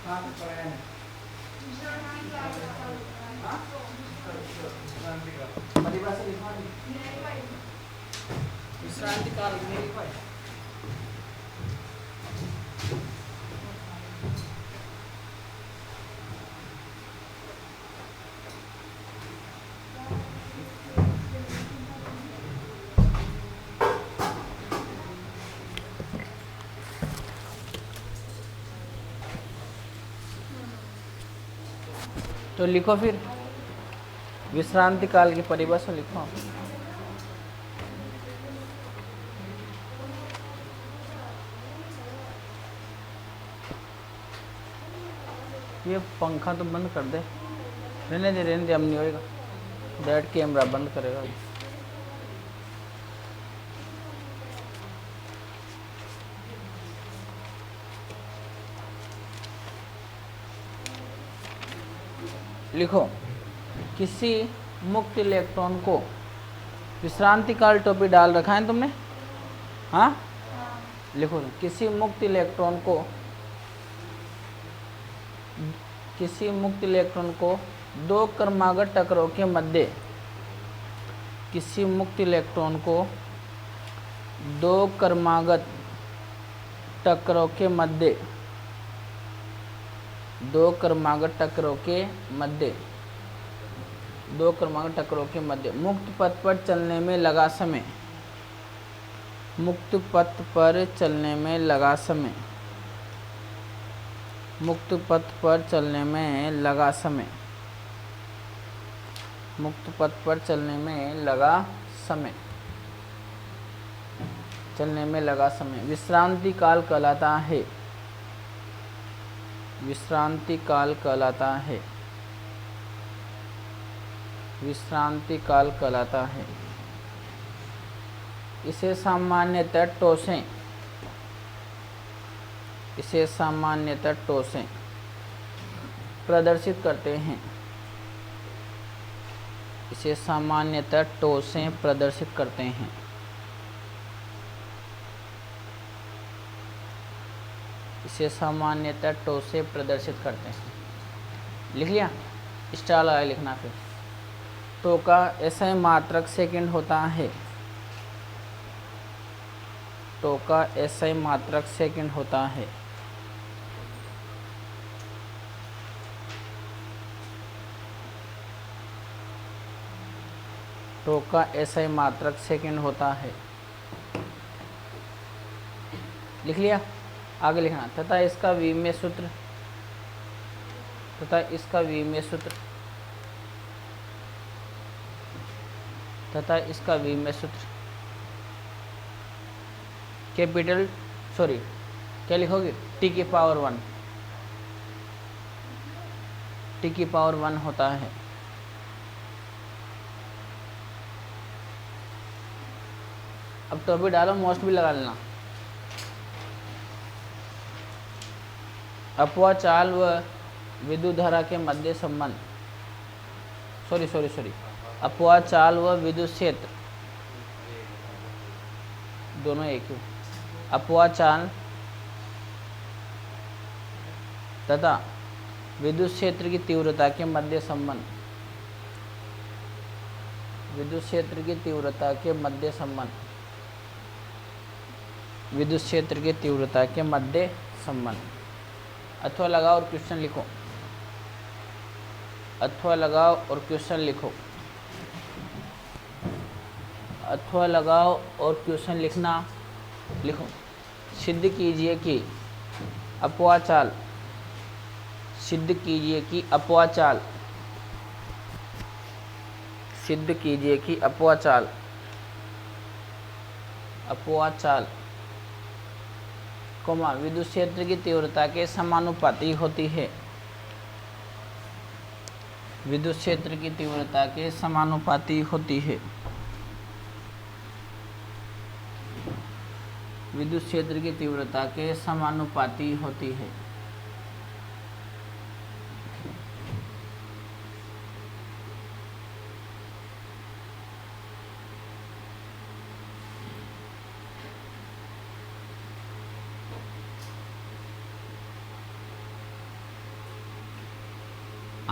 कहाँ तक पढ़ाया है? हाँ? विश्रांति काल परिभाषा लिखवा दी। विश्रांति काल नहीं लिखवाई। तो लिखो फिर विश्रांति काल की परिभाषा लिखो। ये पंखा तो बंद कर दे, रहने दे, अब नहीं होएगा। बैठ कैमरा बंद करेगा। लिखो किसी मुक्त इलेक्ट्रॉन को विश्रांति काल टोपी डाल रखा है तुमने? हाँ, लिखो किसी मुक्त इलेक्ट्रॉन को दो क्रमागत टकराव के मध्य किसी मुक्त इलेक्ट्रॉन को दो क्रमागत टकराव के मध्य दो क्रमागत टकराव के मध्य मुक्त पथ पर चलने में लगा समय मुक्त पथ पर चलने में लगा समय मुक्त पथ पर चलने में लगा समय मुक्त पथ पर चलने में लगा समय विश्रांति काल कहलाता है। विश्रांति काल कहलाता है। इसे सामान्यतः टोसें प्रदर्शित करते हैं। इसे सामान्यतः टोसें प्रदर्शित करते हैं। लिख लिया? स्टार लगा लिखना। फिर टो का SI मात्रक सेकंड होता है। टो का SI मात्रक सेकंड होता है। टो का SI मात्रक सेकंड होता है। लिख लिया? आगे लिखना तथा इसका विमीय सूत्र कैपिटल क्या लिखोगे? T की पावर 1 होता है। अब तो भी डालो, मोस्ट भी लगा लेना। अपवाह चाल व विद्युत धारा के मध्य संबंध अपवाह चाल व विद्युत क्षेत्र दोनों एक ही। अपवाह चाल तथा विद्युत क्षेत्र की तीव्रता के मध्य संबंध अथवा लगाओ और क्वेश्चन लिखना। लिखो सिद्ध कीजिए कि अपवाह चाल विद्युत क्षेत्र की तीव्रता के समानुपाती होती है। विद्युत क्षेत्र की तीव्रता के समानुपाती होती है। विद्युत क्षेत्र की तीव्रता के समानुपाती होती है।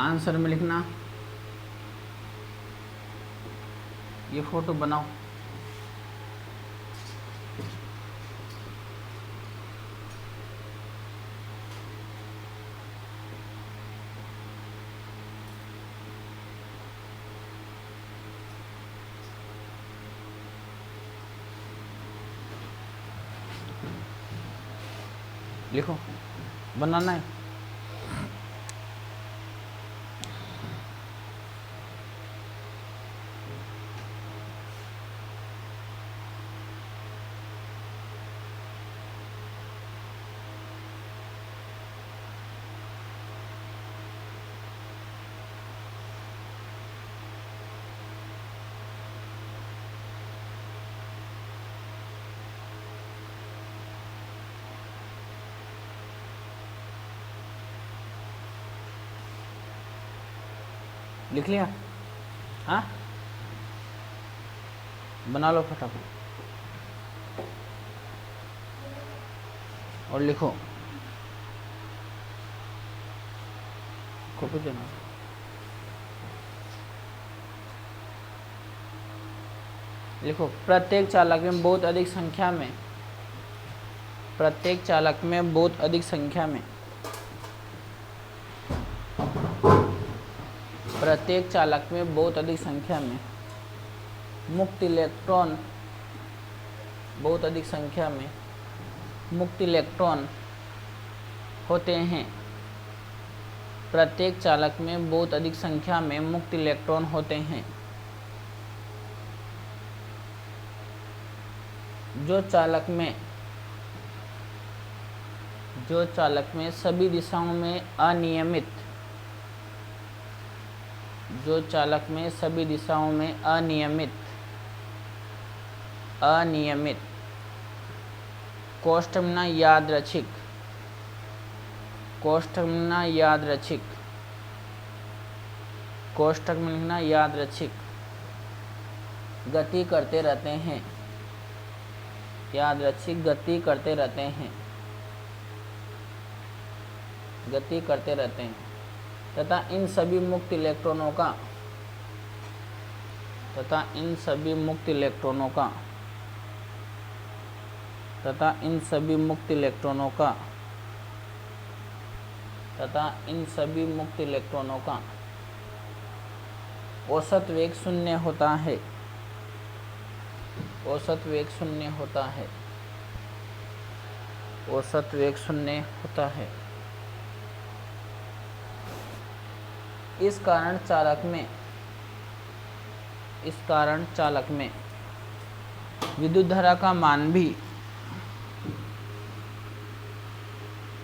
आंसर में लिखना, ये फोटो बनाओ। लिखो, बनाना है। लिख लिया? हाँ, बना लो फटाफट और लिखो, कॉपी देना। लिखो, प्रत्येक चालक में बहुत अधिक संख्या में, प्रत्येक चालक में बहुत अधिक संख्या में, प्रत्येक चालक में बहुत अधिक संख्या में मुक्त इलेक्ट्रॉन, बहुत अधिक संख्या में मुक्त इलेक्ट्रॉन होते हैं। प्रत्येक चालक में बहुत अधिक संख्या में मुक्त इलेक्ट्रॉन होते हैं। जो चालक में सभी दिशाओं में अनियमित, जो चालक में सभी दिशाओं में अनियमित कोष्ठक में यादृच्छिक, कोष्ठक में यादृच्छिक, कोष्ठक में लिखना यादृच्छिक गति करते रहते हैं, यादृच्छिक गति करते रहते हैं, गति करते रहते हैं तथा इन सभी मुक्त इलेक्ट्रॉनों का, तथा इन सभी मुक्त इलेक्ट्रॉनों का, तथा इन सभी मुक्त इलेक्ट्रॉनों का, तथा इन सभी मुक्त इलेक्ट्रॉनों का औसत वेग शून्य होता है, औसत वेग शून्य होता है, औसत वेग शून्य होता है। इस कारण चालक में विद्युत धारा का मान भी,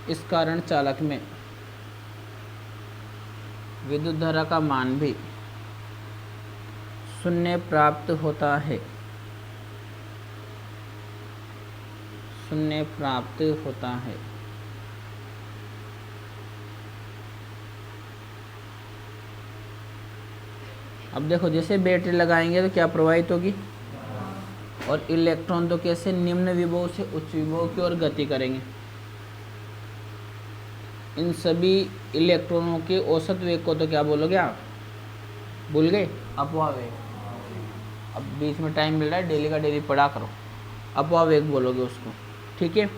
इस कारण चालक में विद्युत धारा का मान भी शून्य प्राप्त होता है, शून्य प्राप्त होता है। अब देखो, जैसे बैटरी लगाएंगे तो क्या प्रवाहित होगी, और इलेक्ट्रॉन तो कैसे निम्न विभव से उच्च विभव की ओर गति करेंगे। इन सभी इलेक्ट्रॉनों के औसत वेग को तो क्या बोलोगे आप, भूल गए, अपवाह वेग। अब बीच में टाइम मिल रहा है, डेली का डेली पढ़ा करो, अपवाह वेग बोलोगे उसको, ठीक है।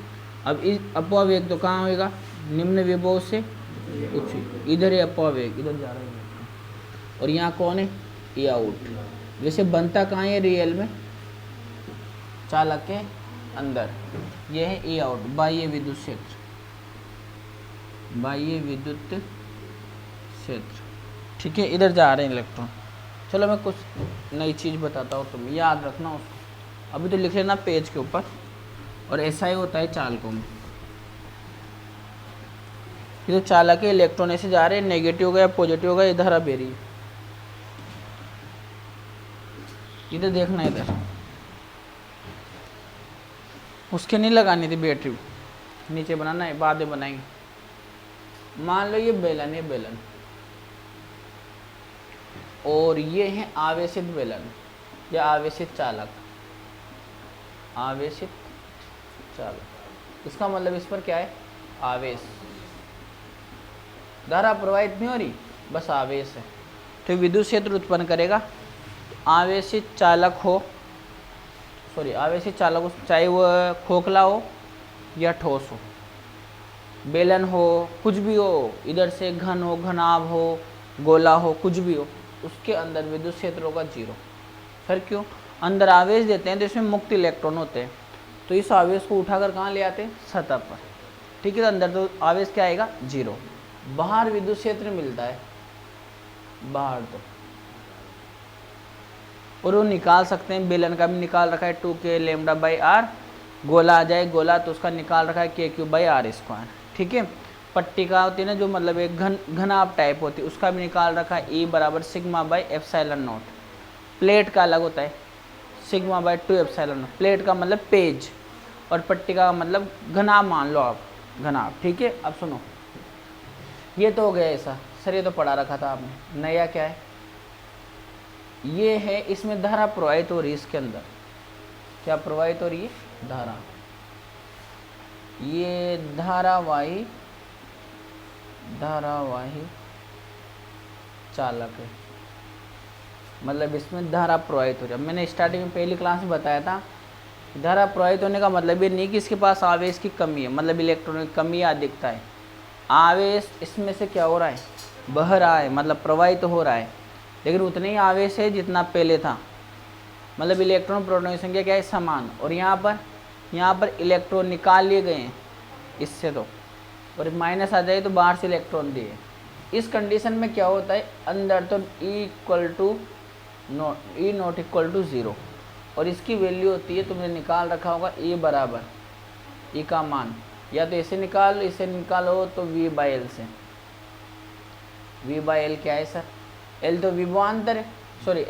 अब इस अपवाह वेग तो कहाँ होएगा, निम्न विभव से उच्च, इधर है अपवाह वेग, इधर जा रहा है, और यहाँ कौन है, ई आउट। वैसे बनता कहाँ है रियल में, चालक के अंदर, यह है ई आउट, बाह्य विद्युत क्षेत्र, बाह्य विद्युत क्षेत्र, ठीक है। इधर जा रहे हैं इलेक्ट्रॉन। चलो मैं कुछ नई चीज़ बताता हूँ, तुम याद रखना उसको, अभी तो लिख लेना पेज के ऊपर। और ऐसा ही होता है चालकों में, ये तो चालक के इलेक्ट्रॉन ऐसे जा रहे हैं, नेगेटिव होगा या पॉजिटिव होगा, ये धारा बह रही है। इधर देखना, इधर उसके नहीं लगानी थी बैटरी, नीचे बनाना है, बाद में बनाएंगे। मान लो ये बेलन है, बेलन, और ये है आवेशित बेलन या आवेशित चालक, आवेशित चालक। इसका मतलब इस पर क्या है, आवेश, धारा प्रवाहित नहीं हो रही, बस आवेश है, तो विद्युत क्षेत्र उत्पन्न करेगा। आवेशित चालक हो, आवेशित चालक हो, चाहे वो खोखला हो या ठोस हो, बेलन हो, कुछ भी हो, इधर से घन हो, घनाभ हो, गोला हो, कुछ भी हो, उसके अंदर विद्युत क्षेत्र होगा 0। फिर क्यों? अंदर आवेश देते हैं तो इसमें मुक्त इलेक्ट्रॉन होते हैं, तो इस आवेश को उठाकर कहाँ ले आते हैं? सतह पर। ठीक है, तो अंदर तो आवेश क्या आएगा? 0। बाहर विद्युत क्षेत्र मिलता है, बाहर तो, और वो निकाल सकते हैं। बेलन का भी निकाल रखा है 2k λ/r, गोला आ जाए गोला तो उसका निकाल रखा है k3/r²। ठीक है, पट्टिका होती है ना जो मतलब एक घनाभ टाइप होती है, उसका भी निकाल रखा है E = σ/ε0। प्लेट का अलग होता है, σ/2ε0। प्लेट का मतलब पेज और पट्टिका का मतलब घनाभ, मान लो आप घनाभ। ठीक है, अब सुनो, ये तो हो गया ऐसा सर, ये तो पढ़ा रखा था आपने। नया क्या है? ये है, इसमें धारा प्रवाहित हो रही है, इसके अंदर क्या प्रवाहित हो रही है? धारा। ये धारावाही चालक है, मतलब इसमें धारा प्रवाहित हो रही है। मैंने स्टार्टिंग में पहली क्लास में बताया था, धारा प्रवाहित होने का मतलब ये नहीं कि इसके पास आवेश की कमी है, मतलब इलेक्ट्रॉन की कमी या अधिकता है। आवेश इसमें से क्या हो रहा है? बह रहा है, मतलब प्रवाहित हो रहा है, लेकिन उतना ही आवेश है जितना पहले था, मतलब इलेक्ट्रॉन प्रोटॉन की संख्या क्या है? समान। और यहाँ पर इलेक्ट्रॉन निकाल लिए गए हैं इससे, तो और माइनस आ जाए तो बाहर से इलेक्ट्रॉन दिए। इस कंडीशन में क्या होता है? अंदर तो E ≠ 0, और इसकी वैल्यू होती है, तुमने निकाल रखा होगा E बराबर, E का मान या तो इसे निकालो तो V/L से। V/L क्या है सर? L तो विभवांतर है,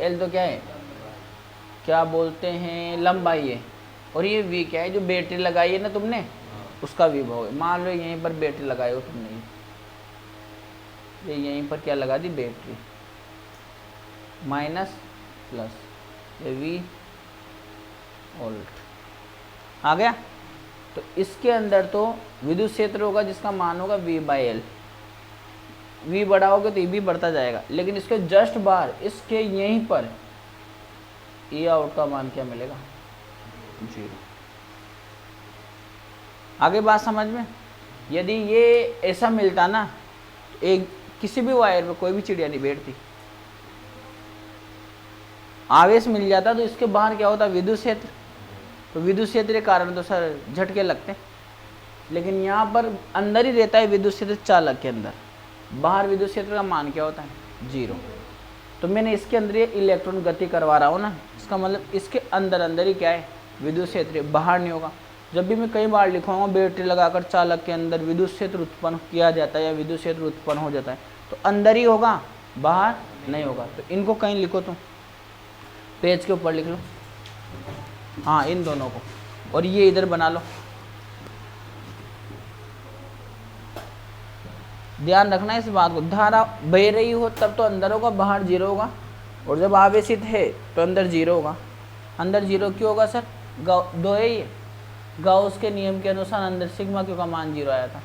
L तो क्या है, क्या बोलते हैं, लंबाई है, और ये V क्या है? जो बैटरी लगाई है ना तुमने, उसका विभव है। मान लो यहीं पर बैटरी लगाई हो तुमने, ये यहीं पर क्या लगा दी? बैटरी, माइनस प्लस, ये V वोल्ट आ गया। तो इसके अंदर तो विद्युत क्षेत्र होगा जिसका मान होगा V/L। V बढ़ाओगे तो ये भी बढ़ता जाएगा, लेकिन इसके जस्ट बाहर, इसके यहीं पर E आउट का मान क्या मिलेगा? 0। आगे बात समझ में? यदि ये ऐसा मिलता ना, एक किसी भी वायर में कोई भी चिड़िया नहीं बैठती, आवेश मिल जाता तो इसके बाहर क्या होता? विद्युत क्षेत्र। तो विद्युत क्षेत्र के कारण तो सर झटके लगते हैं, लेकिन यहाँ पर अंदर ही रहता है विद्युत क्षेत्र चालक के अंदर, बाहर विद्युत क्षेत्र का मान क्या होता है? 0। तो मैंने इसके अंदर ये इलेक्ट्रॉन गति करवा रहा हूँ ना, इसका मतलब इसके अंदर ही क्या है? विद्युत क्षेत्र, बाहर नहीं होगा। जब भी मैं कई बार लिखूँगा बैटरी लगाकर चालक के अंदर विद्युत क्षेत्र उत्पन्न किया जाता है या विद्युत क्षेत्र उत्पन्न हो जाता है, तो अंदर ही होगा, बाहर नहीं होगा। तो इनको कहीं लिखो, तुम पेज के ऊपर लिख लो, हाँ इन दोनों को, और ये इधर बना लो। ध्यान रखना इस बात को, धारा बह रही हो तब तो अंदर होगा, बाहर 0 होगा, और जब आवेशित है तो अंदर 0 होगा। अंदर 0 क्यों होगा सर? दो है ये, गाउस के नियम के अनुसार अंदर सिग्मा क्यू का मान 0 आया था।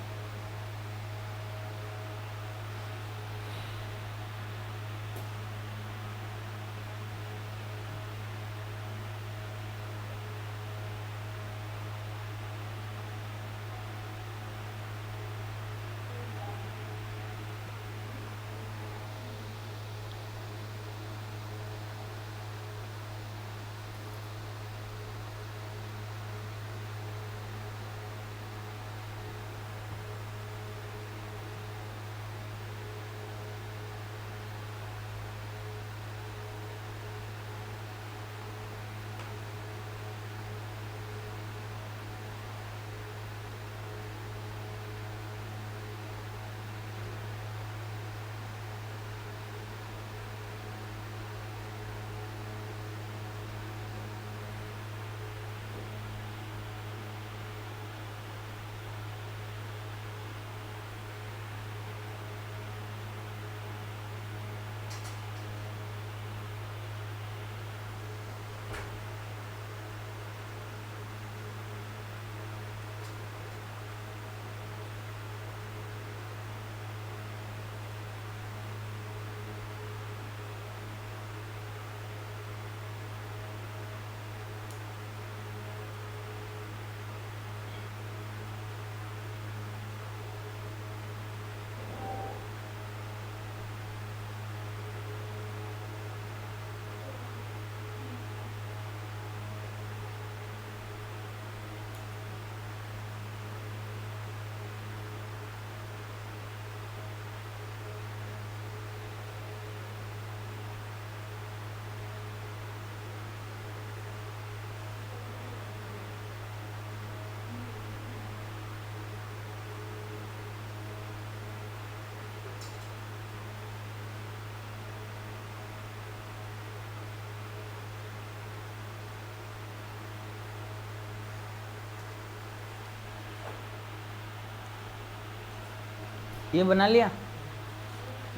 ये बना लिया,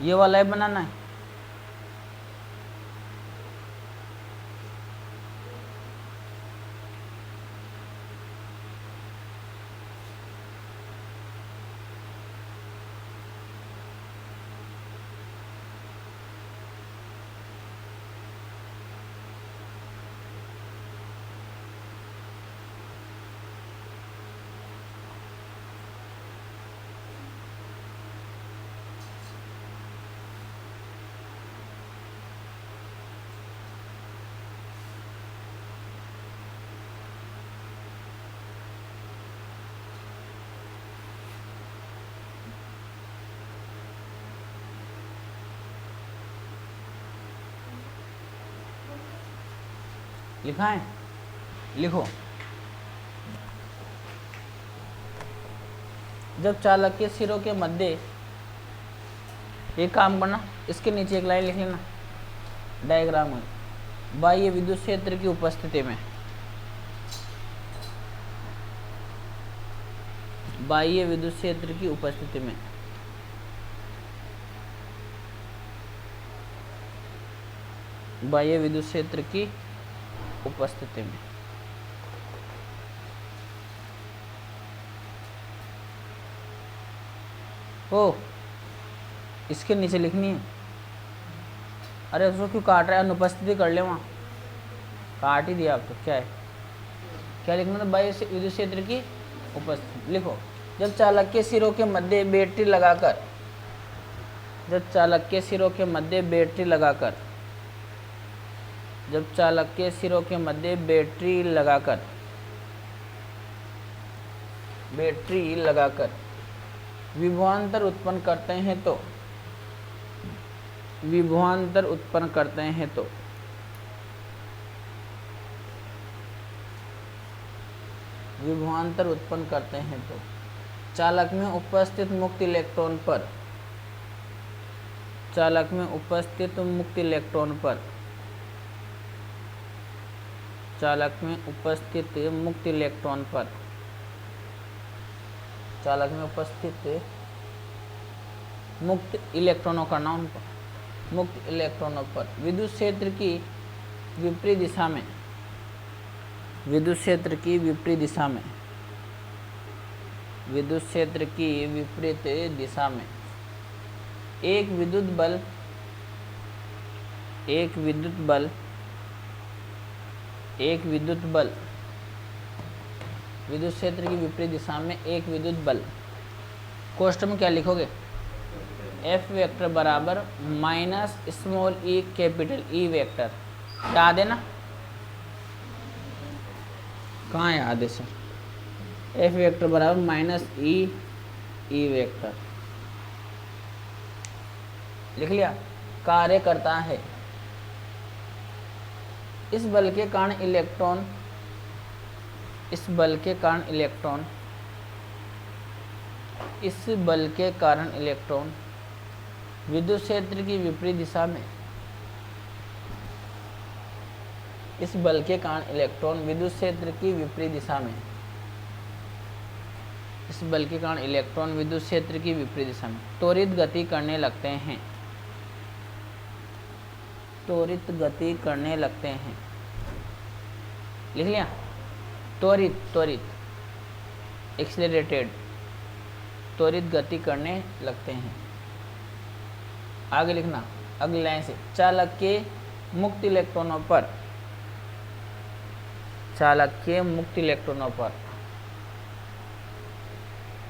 ये वाला है बनाना है। लिखा है, लिखो। जब चालक के सिरों के मध्य, एक काम करना, इसके नीचे एक लाइन लिख लेना डायग्राम में, बाह्य विद्युत क्षेत्र की उपस्थिति में, बाह्य विद्युत क्षेत्र की उपस्थिति में, बाह्य विद्युत क्षेत्र की उपस्थिति में, ओ इसके नीचे लिखनी है। अरे उसको क्यों काट रहा है, अनुपस्थिति कर ले, वहाँ काट ही दिया आप तो। क्या है, क्या लिखना था, बाह्य विद्युत क्षेत्र की उपस्थिति। लिखो, जब चालक के सिरों के मध्य बैटरी लगाकर, जब चालक के सिरों के मध्य बैटरी लगाकर, जब चालक के सिरों के मध्य बैटरी लगाकर, बैटरी लगाकर विभवांतर उत्पन्न करते हैं तो, विभवांतर उत्पन्न करते हैं तो, विभवांतर उत्पन्न करते हैं तो चालक में उपस्थित मुक्त इलेक्ट्रॉन पर, चालक में उपस्थित मुक्त इलेक्ट्रॉन पर, चालक में उपस्थित मुक्त इलेक्ट्रॉन पर, चालक में उपस्थित मुक्त इलेक्ट्रॉनों का नाम पर, मुक्त इलेक्ट्रॉनों पर विद्युत क्षेत्र की विपरीत दिशा में, विद्युत क्षेत्र की विपरीत दिशा में, विद्युत क्षेत्र की विपरीत दिशा में एक विद्युत बल, एक विद्युत बल, एक विद्युत बल, विद्युत क्षेत्र की विपरीत दिशा में एक विद्युत बल, कोष्ठ में क्या लिखोगे, एफ वेक्टर बराबर minus small E capital E vector, याद है ना, कहाँ याद है सर, एफ वेक्टर बराबर माइनस ई वेक्टर लिख लिया। कार्य करता है, इस बल के कारण इलेक्ट्रॉन, इस बल के कारण इलेक्ट्रॉन, इस बल के कारण इलेक्ट्रॉन विद्युत क्षेत्र की विपरीत दिशा में, इस बल के कारण इलेक्ट्रॉन विद्युत क्षेत्र की विपरीत दिशा में, इस बल के कारण इलेक्ट्रॉन विद्युत क्षेत्र की विपरीत दिशा में त्वरित गति करने लगते हैं, त्वरित गति करने लगते हैं, लिख लिया, त्वरित, त्वरित एक्सीलरेटेड, त्वरित गति करने लगते हैं। आगे लिखना अगली लाइन से, चालक के मुक्त इलेक्ट्रॉनों पर, चालक के मुक्त इलेक्ट्रॉनों पर,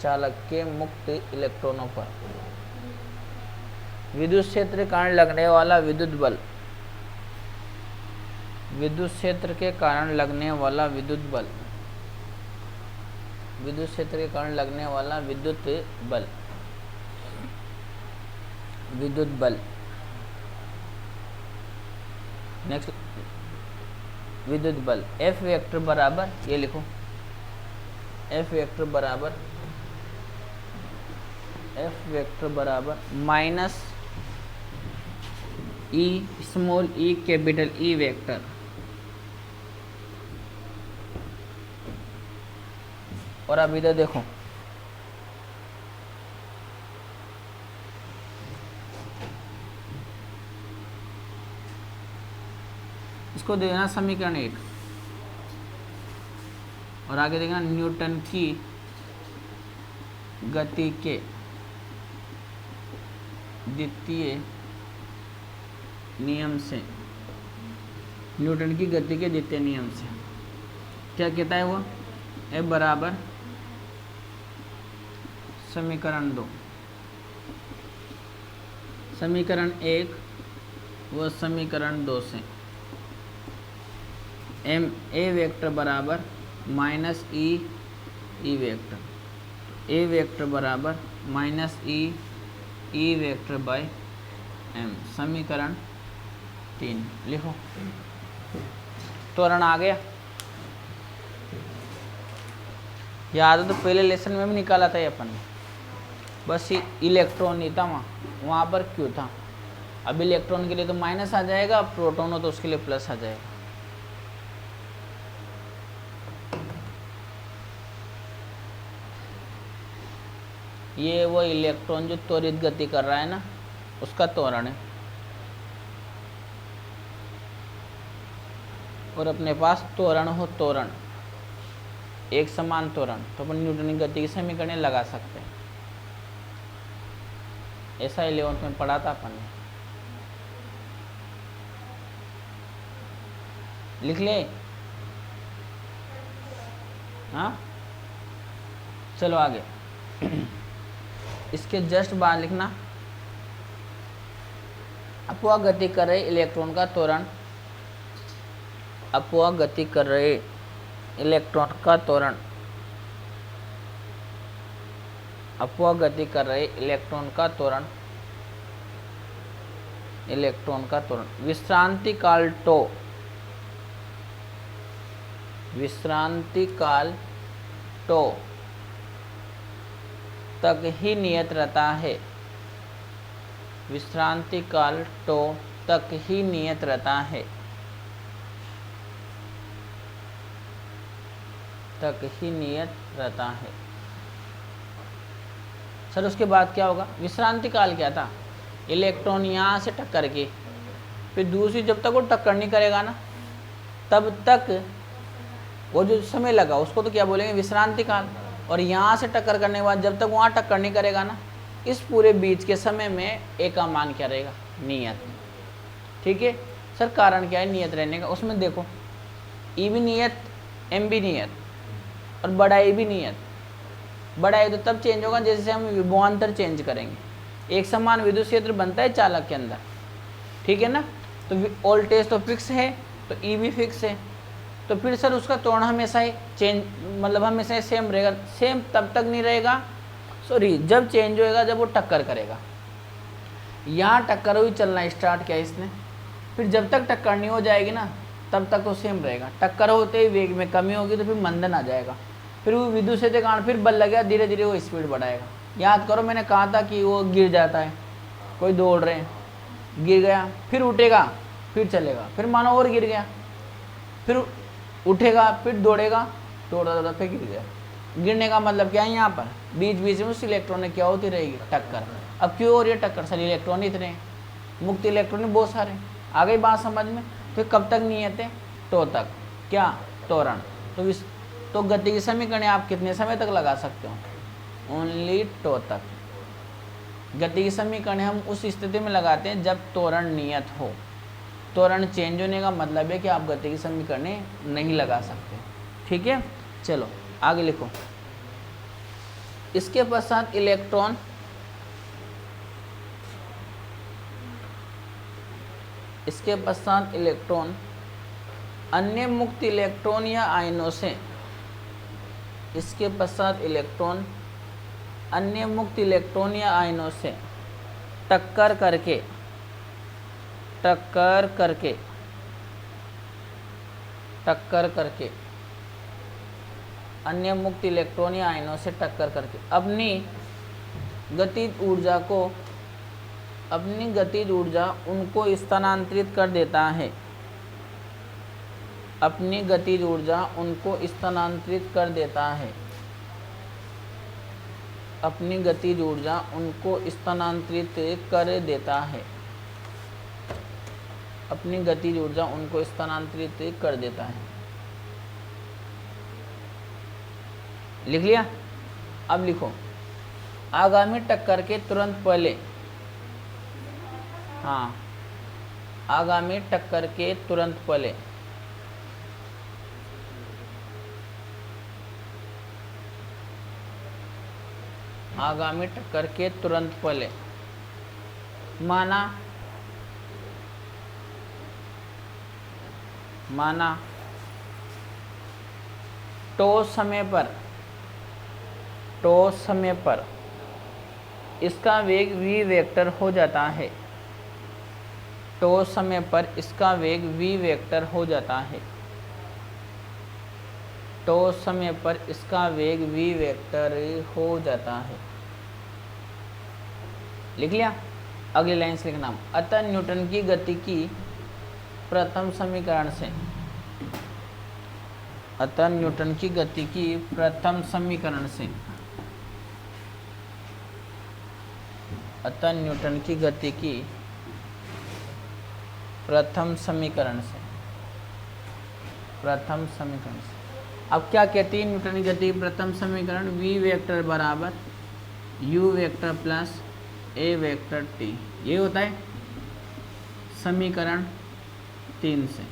चालक के मुक्त इलेक्ट्रॉनों पर विद्युत क्षेत्र के कारण लगने वाला विद्युत बल, विद्युत क्षेत्र के कारण लगने वाला विद्युत बल, विद्युत क्षेत्र के कारण लगने वाला विद्युत बल, विद्युत बल। नेक्स्ट विद्युत बल, एफ वेक्टर बराबर, ये लिखो, एफ वेक्टर बराबर, एफ वेक्टर बराबर minus E small E capital E vector, और अब इधर देखो, इसको दे देना समीकरण 1 और आगे देखना न्यूटन की गति के द्वितीय नियम से, न्यूटन की गति के द्वितीय नियम से क्या कहता है वो, F बराबर समीकरण 2, समीकरण 1 व समीकरण 2 से एम ए वेक्टर बराबर minus E vector, A vector बराबर minus E vector by M, समीकरण 3 लिखो। त्वरण आ गया, याद है तो पहले लेसन में भी निकाला था ये अपन ने, बस ये इलेक्ट्रॉन नहीं था वहाँ पर क्यों था। अब इलेक्ट्रॉन के लिए तो माइनस आ जाएगा, प्रोटॉन हो तो उसके लिए प्लस आ जाएगा। ये वो इलेक्ट्रॉन जो त्वरित गति कर रहा है ना, उसका त्वरण है। और अपने पास त्वरण हो, त्वरण एक समान त्वरण, तो अपन न्यूटन की गति की समीकरण लगा सकते हैं। ऐसा 11th में पढ़ा था अपन ने, लिख ले। हाँ चलो आगे इसके जस्ट बाद लिखना अपवा गति कर रहे इलेक्ट्रॉन का त्वरण, अपवा गति कर रहे इलेक्ट्रॉन का त्वरण, अपवा गति कर रहे इलेक्ट्रॉन का त्वरण, इलेक्ट्रॉन का त्वरण विश्रांति काल टो, विश्रांति काल टो तक ही नियत रहता है, विश्रांति काल टो तक ही नियत रहता है, तक ही नियत रहता है। सर उसके बाद क्या होगा, विश्रांति काल क्या था, इलेक्ट्रॉन यहाँ से टक्कर के, फिर दूसरी जब तक वो टक्कर नहीं करेगा ना, तब तक वो जो समय लगा उसको तो क्या बोलेंगे, विश्रांति काल। और यहाँ से टक्कर करने के बाद जब तक वहाँ टक्कर नहीं करेगा ना, इस पूरे बीच के समय में ए का मान क्या रहेगा, नियत। ठीक है सर, कारण क्या है नियत रहने का, उसमें देखो ई भी नियत, एम भी नियत और बड़ा ए भी नियत। बड़ा ए तो तब चेंज होगा जैसे हम विभवांतर चेंज करेंगे। एक समान विद्युत क्षेत्र बनता है चालक के अंदर, ठीक है ना, तो वोल्टेज तो फिक्स है तो ई भी फिक्स है, तो फिर सर उसका त्वरण हमेशा ही चेंज, मतलब हमेशा सेम रहेगा। सेम तब तक नहीं रहेगा, सॉरी जब चेंज होएगा जब वो टक्कर करेगा। यहाँ टक्कर हुई, चलना स्टार्ट किया इसने, फिर जब तक टक्कर नहीं हो जाएगी ना तब तक तो सेम रहेगा। टक्कर होते ही वेग में कमी होगी तो फिर मंदन आ जाएगा, फिर वो विद्युत क्षेत्र के कारण फिर बल लगेगा, धीरे धीरे वो स्पीड बढ़ाएगा। याद करो मैंने कहा था कि वो गिर जाता है, कोई दौड़ रहे हैं, गिर गया फिर उठेगा फिर चलेगा, फिर मानो और गिर गया फिर उठेगा फिर दौड़ेगा, दौड़ा दौड़ा फिर गिर गया। गिरने का मतलब क्या है, यहाँ पर बीच बीच में उस इलेक्ट्रॉन में क्या होती रहेगी, टक्कर। अब क्यों हो रही है टक्कर, सर इलेक्ट्रॉन इतने मुक्त इलेक्ट्रॉन बहुत सारे। आ गई बात समझ में। तो कब तक नियत है, तो तक क्या, त्वरण। तो गति की समीकरण आप कितने समय तक लगा सकते हो, ओनली टो तक। गति की समीकरण हम उस स्थिति में लगाते हैं जब त्वरण नियत हो। त्वरण चेंज होने का मतलब है कि आप गति की समीकरण नहीं लगा सकते। ठीक है, चलो आगे लिखो। इसके पश्चात इलेक्ट्रॉन अन्य मुक्त इलेक्ट्रॉन या आयनों से, इसके पश्चात इलेक्ट्रॉन अन्य मुक्त इलेक्ट्रॉन या आयनों से टक्कर करके अन्य मुक्त इलेक्ट्रॉन या आयनों से टक्कर करके अपनी गतिज ऊर्जा उनको स्थानांतरित कर देता है, अपनी गतिज ऊर्जा उनको स्थानांतरित कर देता है, अपनी गतिज ऊर्जा उनको स्थानांतरित कर देता है। अपनी गतिज ऊर्जा उनको स्थानांतरित कर देता है। लिख लिया? अब लिखो आगामी टक्कर के तुरंत पहले, हाँ आगामी टक्कर के तुरंत पहले आगामी टक्कर के तुरंत पहले माना टो समय पर इसका वेग v वेक्टर हो जाता है। टो समय पर इसका वेग v वेक्टर हो जाता है। टो समय पर इसका वेग v वेक्टर हो जाता है। लिख लिया? अगली लाइन से लिखना, अतः न्यूटन की गति की प्रथम समीकरण से, अतः न्यूटन की गति की प्रथम समीकरण से, अतः न्यूटन की गति की प्रथम समीकरण से, प्रथम समीकरण से। अब क्या कहती है न्यूटन की गति की प्रथम समीकरण? v वेक्टर बराबर u vector plus a vector t, ये होता है समीकरण 3 से।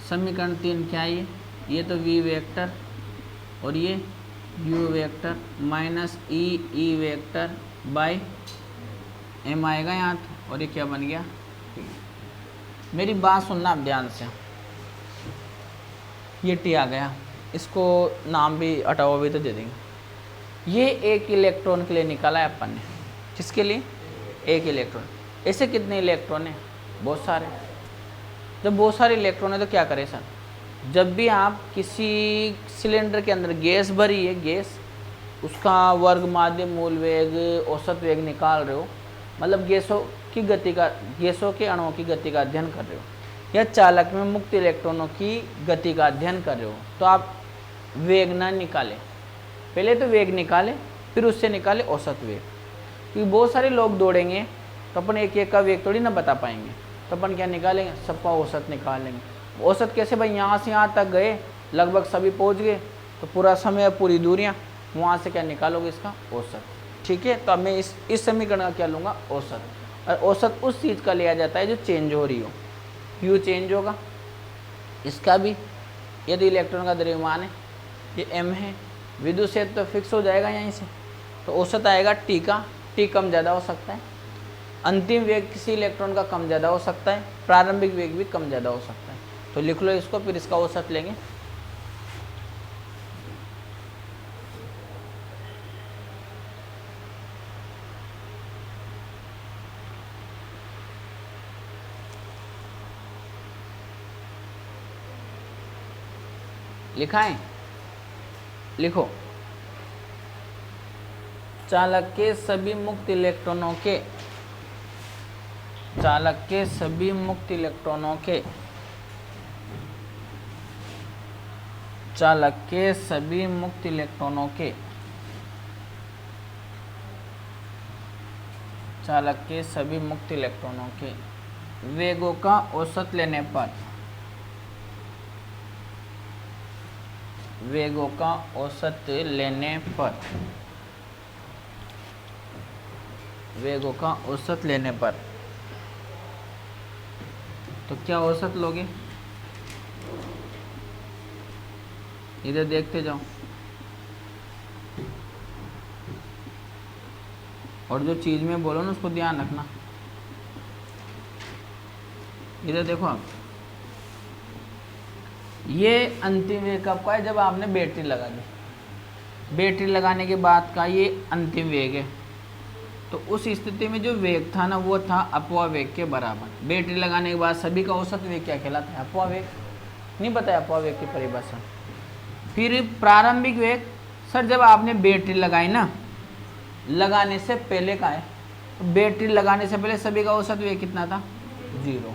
समीकरण 3 क्या है? ये तो v वेक्टर और ये u vector minus e vector by m आएगा यहाँ तो, और ये क्या बन गया? मेरी बात सुनना आप ध्यान से, ये t आ गया, इसको नाम भी हटाओ भी तो दे देंगे। ये एक इलेक्ट्रॉन के लिए निकाला है अपन ने, किसके लिए? एक इलेक्ट्रॉन। ऐसे कितने इलेक्ट्रॉन हैं? बहुत सारे। जब बहुत सारे इलेक्ट्रॉन है तो क्या करें सर? जब भी आप किसी सिलेंडर के अंदर गैस भरी है, गैस, उसका वर्ग माध्य मूल वेग औसत वेग निकाल रहे हो, मतलब गैसों की गति का, गैसों के अणुओं की गति का अध्ययन कर रहे हो, या चालक में मुक्त इलेक्ट्रॉनों की गति का अध्ययन कर रहे हो, तो आप वेग ना निकालें, पहले तो वेग निकाले, फिर उससे निकाले औसत वेग। क्योंकि बहुत सारे लोग दौड़ेंगे तो अपन एक एक का वेग थोड़ी ना बता पाएंगे, तो अपन क्या निकालेंगे? सबका औसत निकालेंगे। औसत कैसे भाई? यहाँ से यहाँ तक गए, लगभग सभी पहुँच गए, तो पूरा समय, पूरी दूरियाँ, वहाँ से क्या निकालोगे? इसका औसत। ठीक है, तो अब मैं इस समीकरण का क्या लूँगा? औसत। और औसत उस चीज़ का लिया जाता है जो चेंज हो रही हो। u चेंज होगा, इसका भी, यदि इलेक्ट्रॉन का द्रव्यमान है, ये m है, विद्युत क्षेत्र तो फिक्स हो जाएगा यहीं से, तो औसत आएगा t का। t कम ज़्यादा हो सकता है, अंतिम वेग किसी इलेक्ट्रॉन का कम ज़्यादा हो सकता है, प्रारंभिक वेग भी कम ज़्यादा हो सकता है। तो लिख लो इसको, फिर इसका औसत लेंगे। लिखा है? लिखो, चालक के सभी मुक्त इलेक्ट्रॉनों के, चालक के सभी मुक्त इलेक्ट्रॉनों के, चालक के सभी मुक्त इलेक्ट्रॉनों के, चालक के सभी मुक्त इलेक्ट्रॉनों के वेगों का औसत लेने पर, वेगों का औसत लेने पर, वेगों का औसत लेने पर, तो क्या औसत लोगे? इधर देखते जाओ, और जो चीज़ में बोलो ना उसको ध्यान रखना। इधर देखो आप, ये अंतिम वेग कब का है? जब आपने बैटरी लगा दी, बैटरी लगाने के बाद का ये अंतिम वेग है। तो उस स्थिति में जो वेग था ना, वो था अपवाह वेग के बराबर। बैटरी लगाने के बाद सभी का औसत वेग क्या कहलाता है? अपवाह वेग। नहीं पता है अपवाह वेग की परिभाषा? फिर प्रारंभिक वेग, सर जब आपने बैटरी लगाई ना, लगाने से पहले का है, बैटरी लगाने से पहले सभी का औसत वेग कितना था? 0।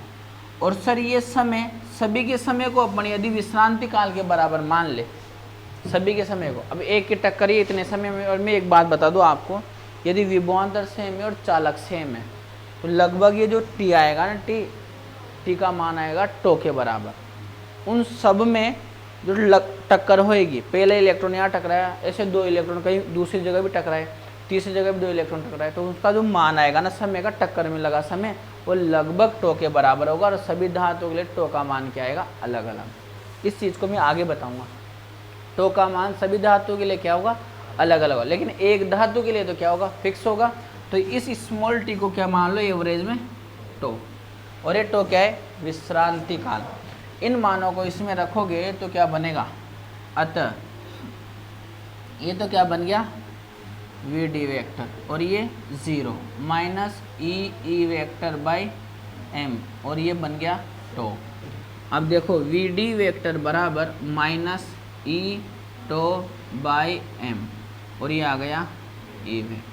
और सर ये समय, सभी के समय को अपन यदि विश्रांति काल के बराबर मान ले, सभी के समय को, अब एक की टक्कर ही इतने समय में। और मैं एक बात बता दूं आपको, यदि विभवांतर सेम है और चालक सेम है, तो लगभग ये जो टी आएगा ना, टी का मान आएगा टो के बराबर। उन सब में जो टक्कर होएगी, पहले इलेक्ट्रॉन यहाँ टकराया, ऐसे 2 इलेक्ट्रॉन कहीं दूसरी जगह भी टकराए, तीसरी जगह भी 2 इलेक्ट्रॉन टकराए, तो उसका जो मान आएगा ना समय का, टक्कर में लगा समय, वो लगभग टो के बराबर होगा। और सभी धातुओं के लिए टो का मान क्या आएगा, अलग अलग। इस चीज़ को मैं आगे बताऊंगा। टो का मान सभी धातुओं के लिए क्या होगा, अलग अलग होगा, लेकिन एक धातु के लिए तो क्या होगा, फिक्स होगा। तो इस स्मॉल टी को क्या मान लो, एवरेज में टो। और ये टो क्या है, विश्रांति काल। इन मानों को इसमें रखोगे तो क्या बनेगा, अतः ये तो क्या बन गया, वी डी वेक्टर, और ये 0 minus E vector by M, और ये बन गया टो। अब देखो वी डी वेक्टर बराबर minus E tau by M, और ये आ गया ई वेक्टर।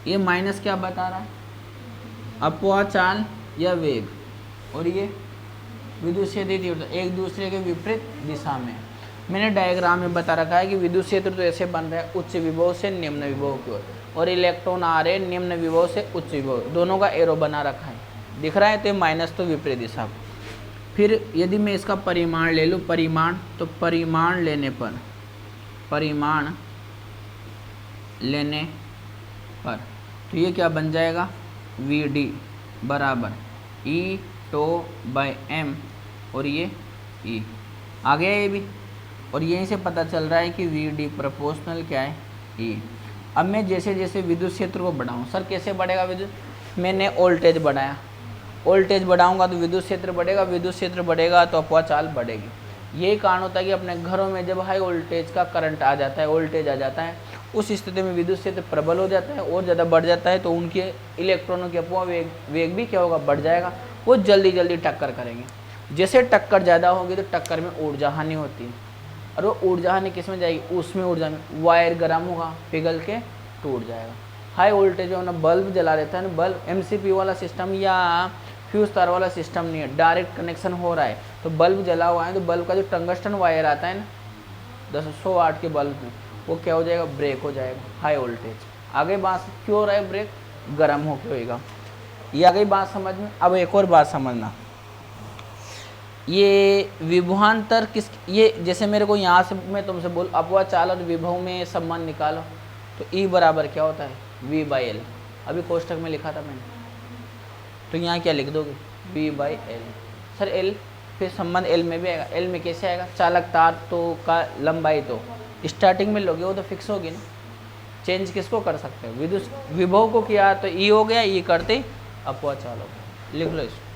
ये माइनस क्या बता रहा है, अपवाह चाल या वेग, और ये विद्युत क्षेत्र तीव्रता एक दूसरे के विपरीत दिशा में। मैंने डायग्राम में बता रखा है कि विद्युत क्षेत्र तो ऐसे बन रहा है उच्च विभव से निम्न विभव की ओर, और इलेक्ट्रॉन आ रहे निम्न विभव से उच्च विभव, दोनों का एरो बना रखा है, दिख रहा है, तो माइनस तो विपरीत दिशा को। फिर यदि मैं इसका परिमाण ले लूँ, परिमाण, तो परिमाण लेने पर तो ये क्या बन जाएगा, वी डी बराबर ई टो बाई एम, और ये ई आ गया ये भी। और यहीं से पता चल रहा है कि वी डी प्रोपोर्शनल क्या है, ई। अब मैं जैसे जैसे विद्युत क्षेत्र को बढ़ाऊँ, सर कैसे बढ़ेगा विद्युत, मैंने वोल्टेज बढ़ाया, वोल्टेज बढ़ाऊंगा तो विद्युत क्षेत्र बढ़ेगा, विद्युत क्षेत्र बढ़ेगा तो अपवाह चाल बढ़ेगी। यही कारण होता है कि अपने घरों में जब हाई वोल्टेज का करंट आ जाता है, वोल्टेज आ जाता है, उस स्थिति में विद्युत क्षेत्र प्रबल हो जाता है और ज़्यादा बढ़ जाता है, तो उनके इलेक्ट्रॉनों के अपवाह वेग भी क्या होगा, बढ़ जाएगा, वो जल्दी जल्दी टक्कर करेंगे। जैसे टक्कर ज़्यादा होगी तो टक्कर में ऊर्जा हानि होती है, और वो ऊर्जा हानि किस में जाएगी, उसमें ऊर्जा में, वायर गर्म होगा, पिघल के टूट जाएगा। हाई वोल्टेज में ना बल्ब जला देता है ना, बल्ब MCP वाला सिस्टम या फ्यूज तार वाला सिस्टम नहीं है, डायरेक्ट कनेक्शन हो रहा है, तो बल्ब जला हुआ है, तो बल्ब का जो टंगस्टन वायर आता है ना 100 वाट के बल्ब में, वो क्या हो जाएगा, ब्रेक हो जाएगा, हाई वोल्टेज। आगे बात क्यों हो रहा है ब्रेक, गर्म होकर होएगा। ये आ गई बात समझ में। अब एक और बात समझना, ये विभवांतर किस, ये जैसे मेरे को यहाँ से मैं तुमसे बोल अपवाह चाल और विभव में संबंध निकालो, तो E बराबर क्या होता है, V बाई एल। अभी कोष्टक में लिखा था मैंने, तो यहाँ क्या लिख दोगे, V by L. Sir L, फिर संबंध एल में भी आएगा, एल में कैसे आएगा, चालक तार तो का लंबाई तो स्टार्टिंग में लोगे, वो तो फिक्स होगी ना, चेंज किसको कर सकते हो, विद्युत विभव को किया तो E हो गया, E करते अपवाह चाल हो गया, लिख लो इसको।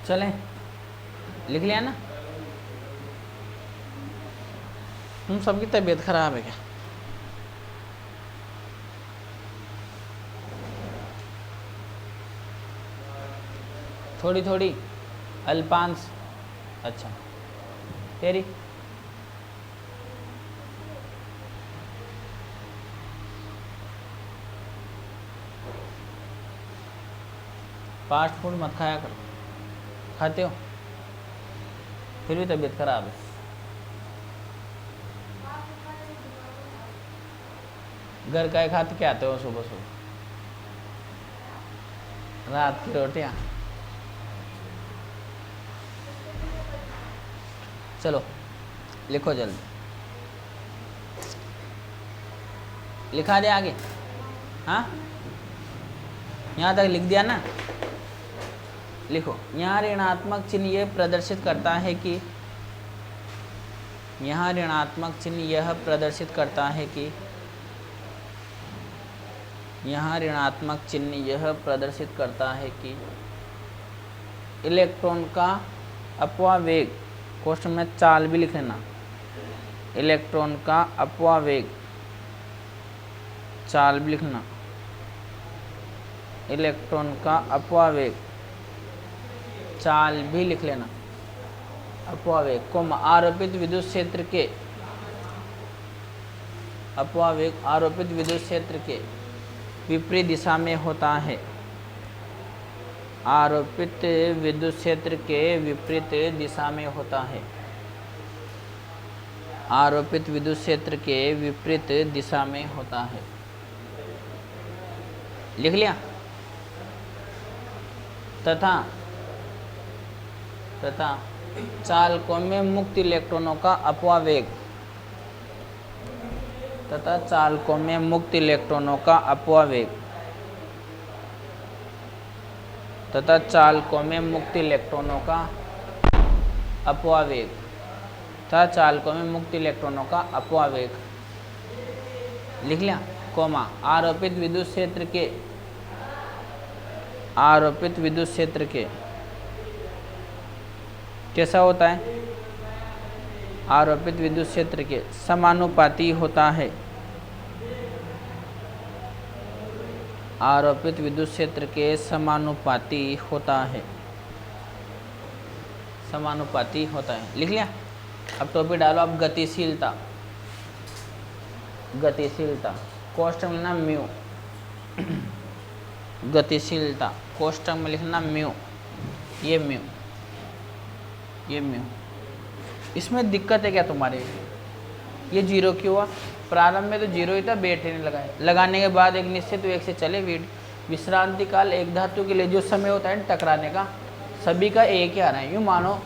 चलें, लिख लिया ना। तुम सबकी तबीयत खराब है क्या, थोड़ी थोड़ी अल्पांश, अच्छा तेरी फास्ट फूड मत खाया करो, खाते हो फिर भी तबीयत खराब है। घर का ही खाते क्या आते हो सुबह सुबह, रात की रोटियां। चलो लिखो जल्दी, लिखा दे आगे, हाँ यहाँ तक लिख दिया ना। लिखो, यहाँ ऋणात्मक चिन्ह ये प्रदर्शित करता है कि, यहाँ ऋणात्मक चिन्ह यह प्रदर्शित करता है कि, यहाँ ऋणात्मक चिन्ह यह प्रदर्शित करता है कि इलेक्ट्रॉन का अपवावेग, क्वेश्चन में चाल भी लिख लेना, इलेक्ट्रॉन का अपवावेग, चाल भी लिखना, इलेक्ट्रॉन का अपवावेग, चाल भी लिख लेना, अपवावेग कोमा आरोपित विद्युत क्षेत्र के, अपवावेग आरोपित विद्युत क्षेत्र के विपरीत दिशा में होता है, आरोपित विद्युत क्षेत्र के विपरीत दिशा में होता है, आरोपित विद्युत क्षेत्र के विपरीत दिशा में होता है। लिख लिया। तथा चालकों में मुक्त इलेक्ट्रॉनों का अपवावेग, तथा चालकों में मुक्त इलेक्ट्रॉनों का अपवावेग, तथा चालकों में मुक्त इलेक्ट्रॉनों का अपवावेग, तथा चालकों में मुक्त इलेक्ट्रॉनों का अपवावेग। लिख लिया। कोमा आरोपित विद्युत क्षेत्र के, आरोपित विद्युत क्षेत्र के कैसा होता है, आरोपित विद्युत क्षेत्र के समानुपाती होता है, आरोपित विद्युत क्षेत्र के समानुपाती होता है, समानुपाती होता है। लिख लिया। अब टॉपिक डालो आप गतिशीलता, गतिशीलता कोष्टक में लिखना म्यू, गतिशीलता कोष्टक में लिखना म्यू, ये म्यू, ये म्यू। इसमें दिक्कत है क्या तुम्हारे, ये जीरो क्यों हुआ, प्रारंभ में तो जीरो ही था, बैटरी नहीं लगाए, लगाने के बाद एक निश्चित वेग से चले, विश्रांति काल एक धातु के लिए जो समय होता है टकराने का, सभी का एक ही आ रहा है। यूँ मानो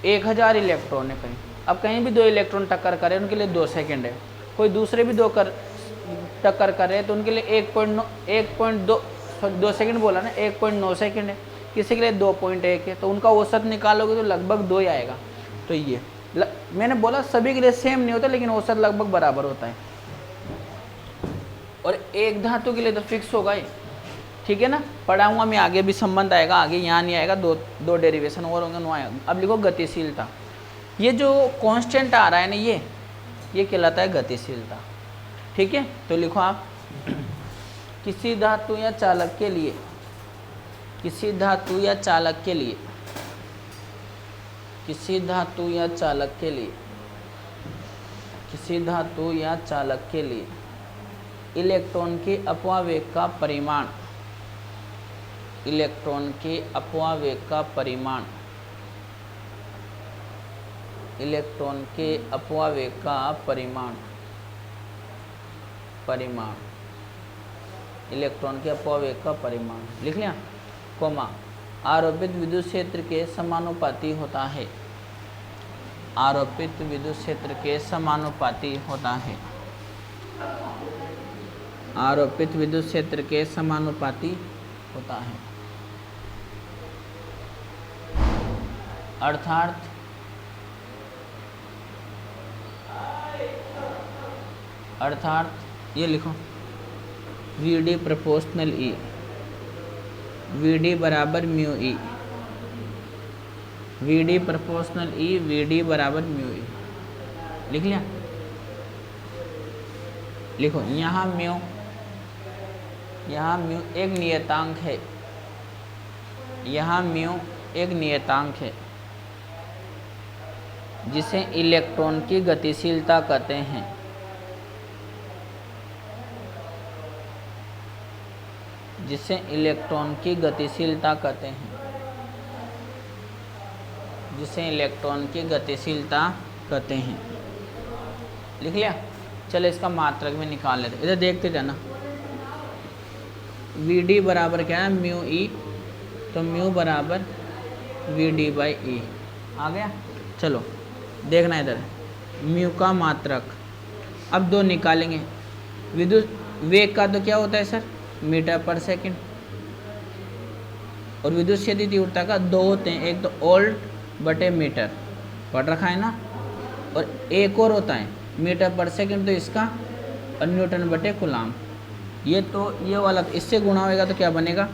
1000 इलेक्ट्रॉन है कहीं, अब कहीं भी 2 इलेक्ट्रॉन टक्कर करे उनके लिए 2 सेकंड है, कोई दूसरे भी 2 टक्कर करे तो उनके लिए 1.2 सेकंड बोला ना, 1.9 सेकंड है, किसी के लिए 2.1 है, तो उनका औसत निकालोगे तो लगभग 2 ही आएगा। तो ये मैंने बोला सभी के लिए सेम नहीं होता, लेकिन औसत लगभग बराबर होता है, और एक धातु के लिए तो फिक्स होगा ही। ठीक है ना, पढ़ाऊंगा मैं आगे भी, संबंध आएगा आगे, यहाँ नहीं आएगा, दो डेरिवेशन और होंगे, नो आएगा। अब लिखो गतिशीलता, ये जो कांस्टेंट आ रहा है ना, ये कहलाता है गतिशीलता। ठीक है, तो लिखो आप किसी धातु या चालक के लिए, किसी धातु या चालक के लिए, किसी धातु या चालक के लिए, किसी धातु या चालक के लिए इलेक्ट्रॉन के अपवावेग का परिमाण, इलेक्ट्रॉन के अपवावेग का परिमाण, इलेक्ट्रॉन के अपवावेग का परिमाण, परिमाण, इलेक्ट्रॉन के अपवावेग का परिमाण। लिख लिया। कोमा आरोपित विद्युत क्षेत्र के समानुपाती होता है, आरोपित विद्युत क्षेत्र के समानुपाती होता है, आरोपित विद्युत क्षेत्र के समानुपाती होता है। अर्थात ये लिखो VD प्रोपोर्शनल E, VD बराबर mu E, VD proportional E, VD बराबर म्यू ई। लिख लिया। लिखो यहाँ म्यू एक नियतांक है, यहाँ म्यू एक नियतांक है जिसे इलेक्ट्रॉन की गतिशीलता कहते हैं, जिसे इलेक्ट्रॉन की गतिशीलता कहते हैं, जिसे इलेक्ट्रॉन की गतिशीलता कहते हैं। लिख लिया। चलो इसका मात्रक में निकाल लेते, इधर देखते जाना। VD बराबर क्या है, म्यू ई, तो म्यू बराबर VD बाई ई आ गया। चलो देखना इधर म्यू का मात्रक, अब 2 निकालेंगे। विद्युत वेग का तो क्या होता है सर, मीटर पर सेकंड, और विद्युत क्षेत्रीय तीव्रता का दो होते हैं, एक तो वोल्ट बटे मीटर, पढ़ रखा है ना, और एक और होता है मीटर पर सेकंड, तो इसका और न्यूटन बटे कूलाम। ये तो ये वाला इससे गुणा होएगा तो क्या बनेगा,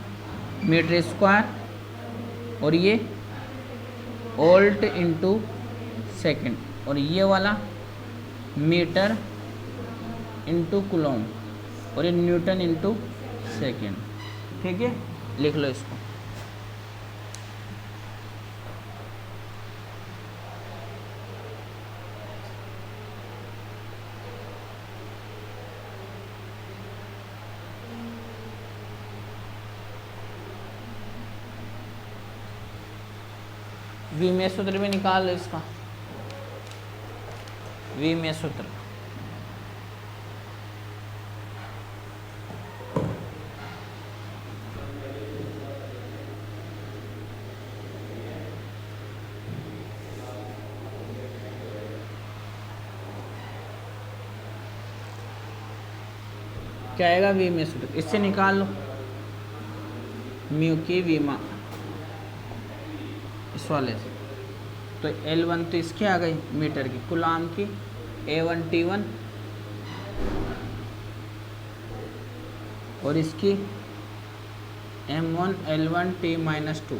मीटर स्क्वायर, और ये वोल्ट इंटू सेकेंड, और ये वाला मीटर इंटू कूलम, और ये न्यूटन इंटू सेकेंड। ठीक है, लिख लो इसको। विमेय सूत्र भी निकाल लो इसका, विमेय सूत्र। क्या आएगा, विमेय सूत्र, इससे निकाल लो म्यू की विमा इस वाले से। तो L1 तो इसकी आ गई मीटर की, कूलाम की A1 T1, और इसकी M1 L1 T-2,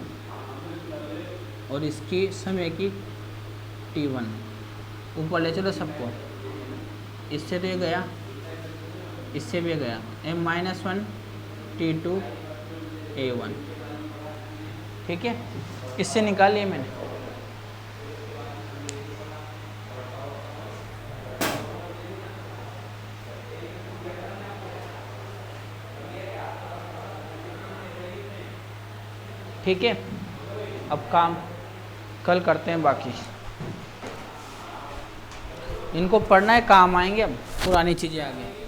और इसकी समय की T1। ऊपर ले चलो सबको, इससे तो ये गया, इससे भी गया, M-1 T2 A1। ठीक है, इससे निकालिए मैंने। ठीक है, अब काम कल करते हैं बाकी। इनको पढ़ना है, काम आएंगे अब पुरानी चीज़ें आगे।